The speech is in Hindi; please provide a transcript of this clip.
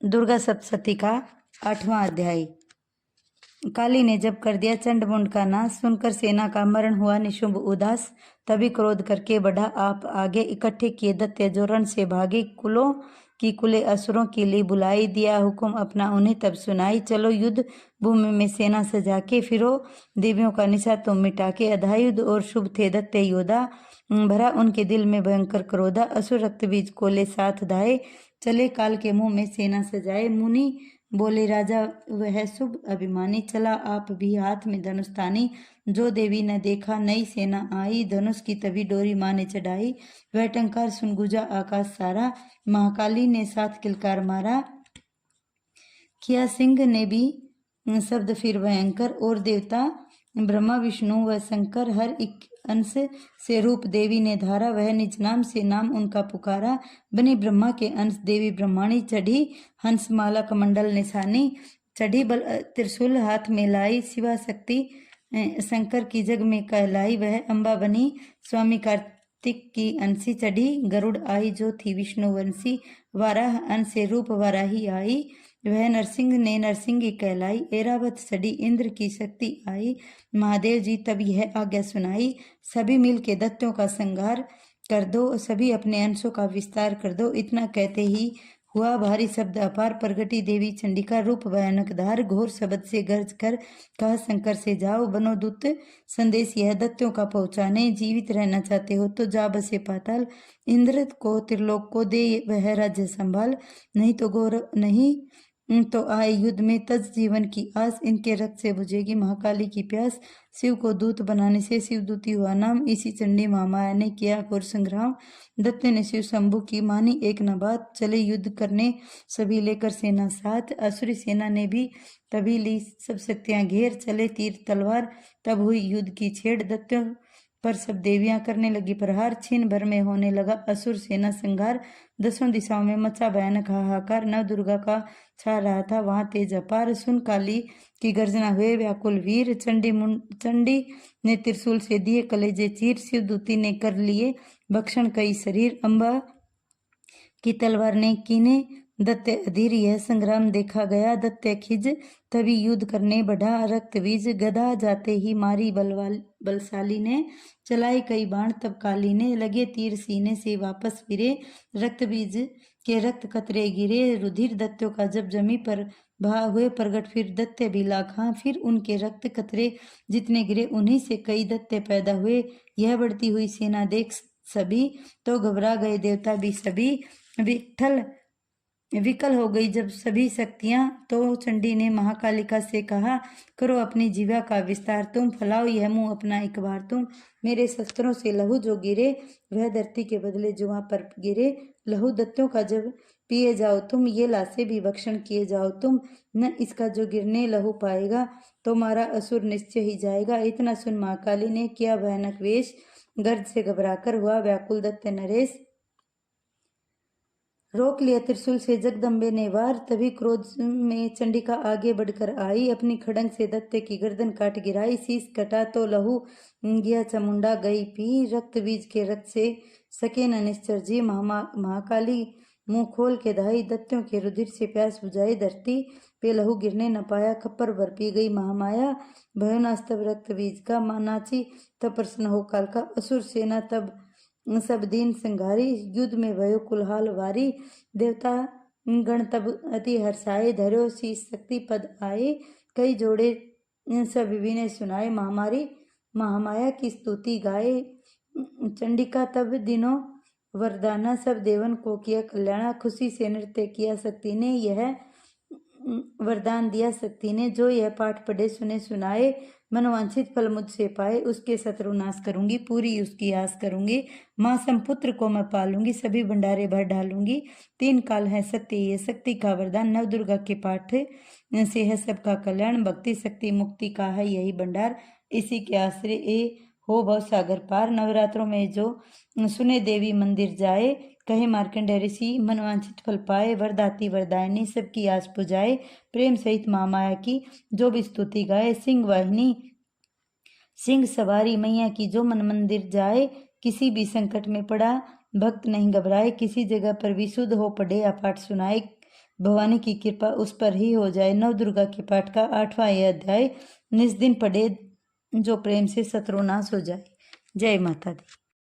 दुर्गा सप्तशती का 8वां अध्याय। काली ने जब कर दिया चंड मुंड का नाश, सुनकर सेना का मरण हुआ निशुंभ उदास। तभी क्रोध करके बढ़ा आप आगे, इकट्ठे किए दैत्य जो रण से भागे। कुलों की कुले असुरों की ली बुलाई, दिया हुक्म अपना उन्हें तब सुनाई। चलो युद्ध भूमि में सेना सजा के, फिरो देवियों का निशा तुम मिटा के। अधायुध और शुभ थे दैत्य योद्धा, भरा उनके दिल में भयंकर क्रोधा। असुर रक्त बीज को ले साथ धाये, चले काल के मुंह में सेना सजाए। मुनि बोले राजा वह शुभ अभिमानी, चला आप भी हाथ में धनुष तानी। जो देवी न देखा नई सेना आई, धनुष की तभी डोरी माँ ने चढ़ाई। वह टंकार सुन गुजा आकाश सारा, महाकाली ने साथ किलकार मारा। किया सिंह ने भी शब्द फिर भयंकर, और देवता ब्रह्मा विष्णु व शंकर हर एक अंश से रूप देवी ने धारा। वह निज नाम से नाम उनका पुकारा, बनी ब्रह्मा के अंश देवी ब्रह्माणी। चढ़ी हंस माला कमंडल निशानी, चढ़ी बल त्रिशूल हाथ में लाई। शिवा शक्ति शंकर की जग में कहलाई, वह अम्बा बनी स्वामी कार्तिक की अंशी। चढ़ी गरुड़ आई जो थी विष्णु वंशी, वाराह अंश से रूप वाराही आई। वह नरसिंह ने नरसिंह कहलाई, ऐरावत चढ़ी इंद्र की शक्ति आई। महादेव जी तब यह आज्ञा सुनाई, सभी मिल के दैत्यों का संहार कर दो, सभी अपने अंशों का विस्तार कर दो। इतना कहते ही हुआ भारी शब्द अपार, प्रगटी देवी चंडिका रूप भयानक धार। घोर शब्द से गर्ज कर कहा शंकर से जाओ, बनो दूत संदेश यह दैत्यों का पहुंचाने। जीवित रहना चाहते हो तो जा बसे पाताल, इंद्र को त्रिलोक को दे वह राज्य संभाल। नहीं तो गौरव नहीं तो आए युद्ध में तज जीवन की आस, इनके रक्त से बुझेगी महाकाली की प्यास। शिव को दूत बनाने से शिवदूती हुआ नाम, इसी चंडी महामाया ने किया घोर संग्राम। दैत्य ने शिव शंभु की मानी एक न बात, चले युद्ध करने सभी लेकर सेना साथ। असुरी सेना ने भी तभी ली सब शक्तियां घेर, चले तीर तलवार तब हुई युद्ध की छेड़। दैत्यों पर सब देवियां करने लगी प्रहार, छीन भर में होने लगा असुर सेना संघार। दसों दिशाओं में मचा भयानक हाहाकार, नव दुर्गा का छा रहा था वहां तेज अपार। सुन काली की गर्जना हुए व्याकुल वीर, चंडी ने त्रिशूल से दिए कलेजे चीर। शिवदूती ने कर लिए भक्षण कई शरीर, अम्बा की तलवार ने कीने दैत्य अधीर। यह संग्राम देखा गया दैत्य खिज, तभी युद्ध करने बढ़ा रक्त बीज। गदा जाते ही मारी बलशाली ने, चलाए कई बाण तब काली ने। लगे तीर सीने से वापस फिरे, रक्त बीज के रक्त कतरे गिरे। रुधिर दैत्यों का जब जमी पर भा हुए प्रगट, फिर दैत्य भी लाखा। फिर उनके रक्त कतरे जितने गिरे, उन्हीं से कई दैत्य पैदा हुए। यह बढ़ती हुई सेना देख सभी तो घबरा गए देवता भी सभी। विकल हो गई जब सभी शक्तियां, तो चंडी ने महाकालिका से कहा, करो अपनी जीवा का विस्तार तुम, फैलाओ यह मुंह अपना एक बार तुम। मेरे शस्त्रों से लहू जो गिरे, वह धरती के बदले जुआ पर गिरे। लहू दैत्यों का जब पिए जाओ तुम, ये लाशें भी भक्षण किए जाओ तुम। न इसका जो गिरने लहू पाएगा, तो मारा असुर निश्चय ही जाएगा। इतना सुन महाकाली ने किया भयानक वेश, गर्ज से घबराकर हुआ व्याकुल दैत्य नरेश। रोक लिया त्रिशूल से जगदम्बे ने वार, तभी क्रोध में चंडिका आगे बढ़कर आई। अपनी खड़ंग से दैत्य की गर्दन काट गिराई, शीश कटा तो लहू गया चामुंडा गई पी। रक्त बीज के रक्त से सके न निश्चर जी, महाकाली मुंह खोल के धाई। दैत्यों के रुधिर से प्यास बुझाई, धरती पे लहू गिरने न पाया। खप्पर भर पी गई महामाया, भयोनाश तब रक्त बीज का। नाची तब प्रसन्न हो काल का, असुर सेना तब सब दिन संघारी। युद्ध में भयो कुलहाल वारी, देवता गण तब अति हर्षाए। धर्यो शीश शक्ति पद आए, कई जोड़े सब विने सुनाए। महामाया की स्तुति गाए, चंडिका तब दिनों वरदाना। सब देवन को किया कल्याणा, खुशी से नृत्य किया शक्ति ने। यह वरदान दिया शक्ति ने, जो यह पाठ पढ़े सुने सुनाए। मनोवांछित फल मुझसे पाए, उसके शत्रु नाश करूंगी, पूरी उसकी आस करूंगी। माँ समपुत्र को मैं पालूंगी, सभी भंडारे भर डालूंगी। 3 काल है सत्य ये शक्ति का वरदान, नव दुर्गा के पाठ से है सबका कल्याण। भक्ति शक्ति मुक्ति का है यही भंडार, इसी के आश्रय ए हो भव सागर पार। नवरात्रों में जो सुने देवी मंदिर जाए, कहे मार्कंडेय ऋषि मनवांछित फल पाए। वरदाती वरदायिनी सबकी आस पुजाए, प्रेम सहित महामाया की जो भी स्तुति गाए। सिंह वाहिनी सिंह सवारी मैया की जो मन मंदिर जाए। किसी भी संकट में पड़ा भक्त नहीं घबराए, किसी जगह पर विशुद्ध हो पढ़े या पाठ सुनाए। भवानी की कृपा उस पर ही हो जाए। नव दुर्गा के पाठ का 8वां यह अध्याय, निस दिन पढ़े जो प्रेम से शत्रुनाश हो जाए। जय माता दी।